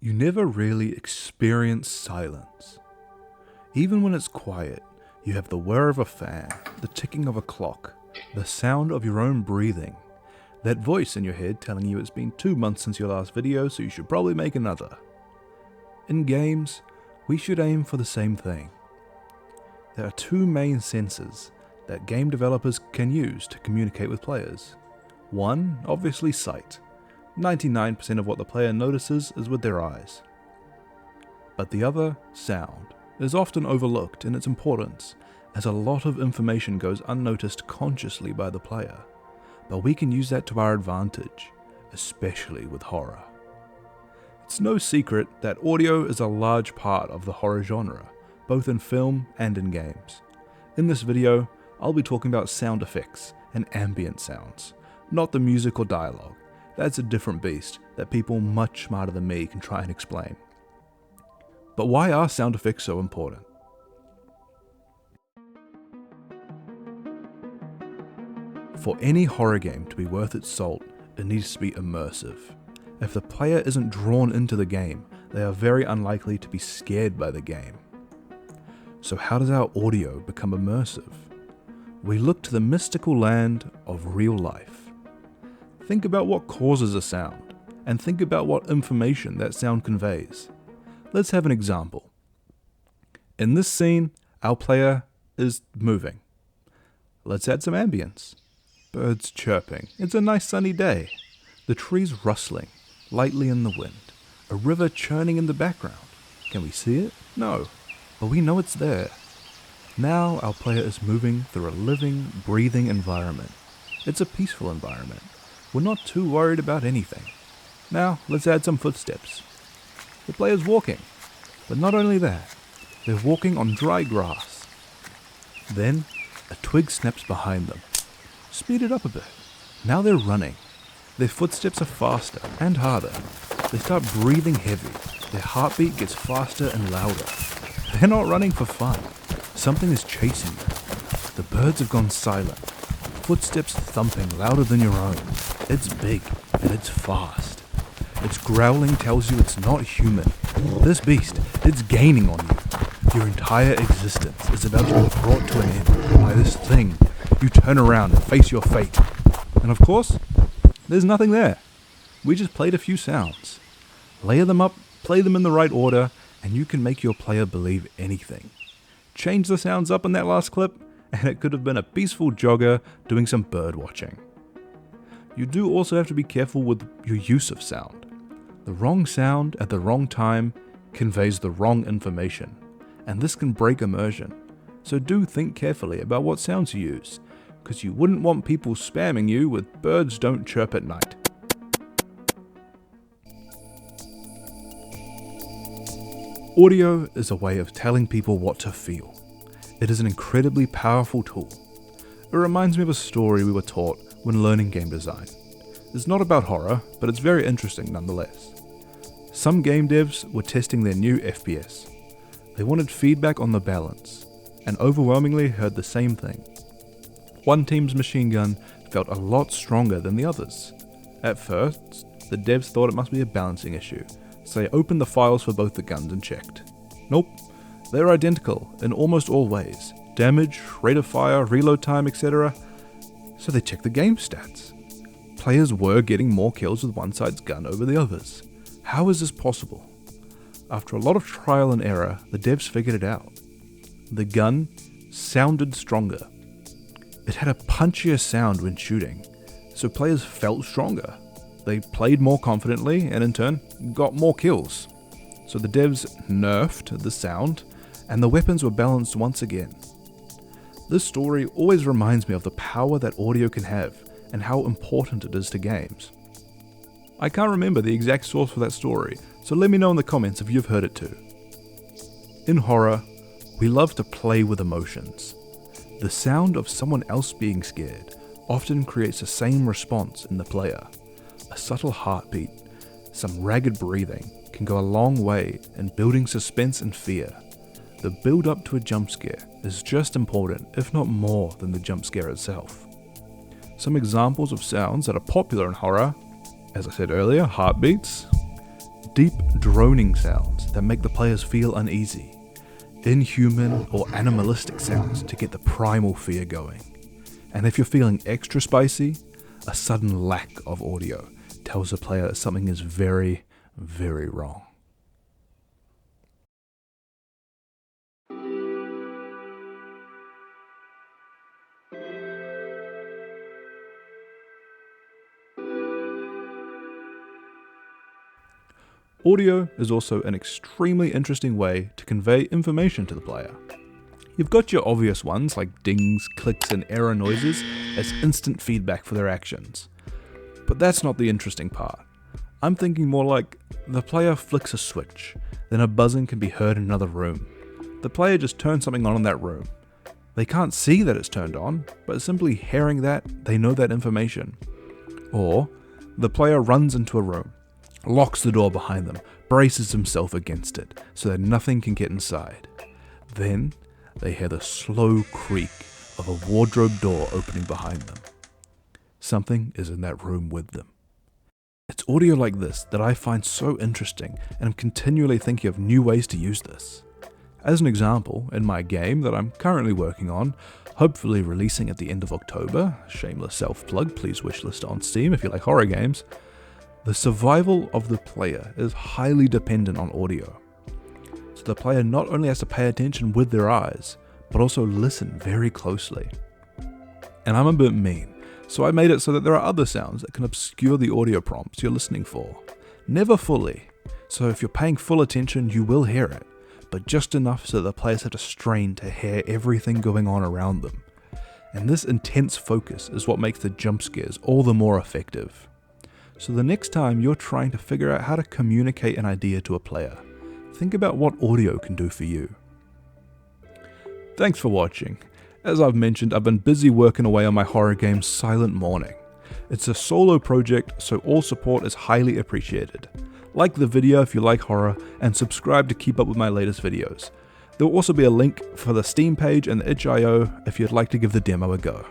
You never really experience silence. Even when it's quiet, you have the whir of a fan, the ticking of a clock, the sound of your own breathing, that voice in your head telling you it's been 2 months since your last video, so you should probably make another. In games, we should aim for the same thing. There are two main senses that game developers can use to communicate with players. One, obviously sight. 99% of what the player notices is with their eyes. But the other, sound, is often overlooked in its importance, as a lot of information goes unnoticed consciously by the player. But we can use that to our advantage, especially with horror. It's no secret that audio is a large part of the horror genre, both in film and in games. In this video, I'll be talking about sound effects and ambient sounds, not the music or dialogue. That's a different beast that people much smarter than me can try and explain. But why are sound effects so important? For any horror game to be worth its salt, it needs to be immersive. If the player isn't drawn into the game, they are very unlikely to be scared by the game. So how does our audio become immersive? We look to the mystical land of real life. Think about what causes a sound, and think about what information that sound conveys. Let's have an example. In this scene, our player is moving. Let's add some ambience. Birds chirping. It's a nice sunny day. The trees rustling, lightly in the wind. A river churning in the background. Can we see it? No, but we know it's there. Now our player is moving through a living, breathing environment. It's a peaceful environment. We're not too worried about anything. Now, let's add some footsteps. The player's walking, but not only that, they're walking on dry grass. Then, a twig snaps behind them. Speed it up a bit. Now they're running. Their footsteps are faster and harder. They start breathing heavy. Their heartbeat gets faster and louder. They're not running for fun. Something is chasing them. The birds have gone silent. Footsteps thumping louder than your own. It's big and it's fast. Its growling tells you it's not human. This beast, it's gaining on you. Your entire existence is about to be brought to an end by this thing. You turn around and face your fate. And of course, there's nothing there. We just played a few sounds. Layer them up, play them in the right order, and you can make your player believe anything. Change the sounds up in that last clip, and it could have been a peaceful jogger doing some bird watching. You do also have to be careful with your use of sound. The wrong sound at the wrong time conveys the wrong information, and this can break immersion. So do think carefully about what sounds you use, because you wouldn't want people spamming you with birds don't chirp at night. Audio is a way of telling people what to feel. It is an incredibly powerful tool. It reminds me of a story we were taught when learning game design. It's not about horror, but it's very interesting nonetheless. Some game devs were testing their new FPS. They wanted feedback on the balance, and overwhelmingly heard the same thing. One team's machine gun felt a lot stronger than the others. At first, the devs thought it must be a balancing issue, so they opened the files for both the guns and checked. Nope, they're identical in almost all ways. Damage, rate of fire, reload time, etc. So they checked the game stats. Players were getting more kills with one side's gun over the others. How is this possible? After a lot of trial and error, the devs figured it out. The gun sounded stronger. It had a punchier sound when shooting, so players felt stronger. They played more confidently and in turn got more kills. So the devs nerfed the sound and the weapons were balanced once again. This story always reminds me of the power that audio can have and how important it is to games. I can't remember the exact source for that story, so let me know in the comments if you've heard it too. In horror, we love to play with emotions. The sound of someone else being scared often creates the same response in the player. A subtle heartbeat, some ragged breathing can go a long way in building suspense and fear. The build up to a jump scare is just important, if not more, than the jump scare itself. Some examples of sounds that are popular in horror, as I said earlier, heartbeats, deep droning sounds that make the players feel uneasy, inhuman or animalistic sounds to get the primal fear going. And if you're feeling extra spicy, a sudden lack of audio tells the player that something is very, very wrong. Audio is also an extremely interesting way to convey information to the player. You've got your obvious ones like dings, clicks, and error noises as instant feedback for their actions. But that's not the interesting part. I'm thinking more like the player flicks a switch, then a buzzing can be heard in another room. The player just turns something on in that room. They can't see that it's turned on, but simply hearing that, they know that information. Or the player runs into a room, locks the door behind them, braces himself against it so that nothing can get inside. Then they hear the slow creak of a wardrobe door opening behind them. Something is in that room with them. It's audio like this that I find so interesting, and I'm continually thinking of new ways to use this. As an example, in my game that I'm currently working on, hopefully releasing at the end of October, shameless self-plug, please wishlist on Steam if you like horror games, the survival of the player is highly dependent on audio. So the player not only has to pay attention with their eyes, but also listen very closely. And I'm a bit mean, so I made it so that there are other sounds that can obscure the audio prompts you're listening for. Never fully, so if you're paying full attention you will hear it, but just enough so that the players have to strain to hear everything going on around them. And this intense focus is what makes the jump scares all the more effective. So the next time you're trying to figure out how to communicate an idea to a player, think about what audio can do for you. Thanks for watching. As I've mentioned, I've been busy working away on my horror game Silent Mourning. It's a solo project, so all support is highly appreciated. Like the video if you like horror, and subscribe to keep up with my latest videos. There will also be a link for the Steam page and the itch.io if you'd like to give the demo a go.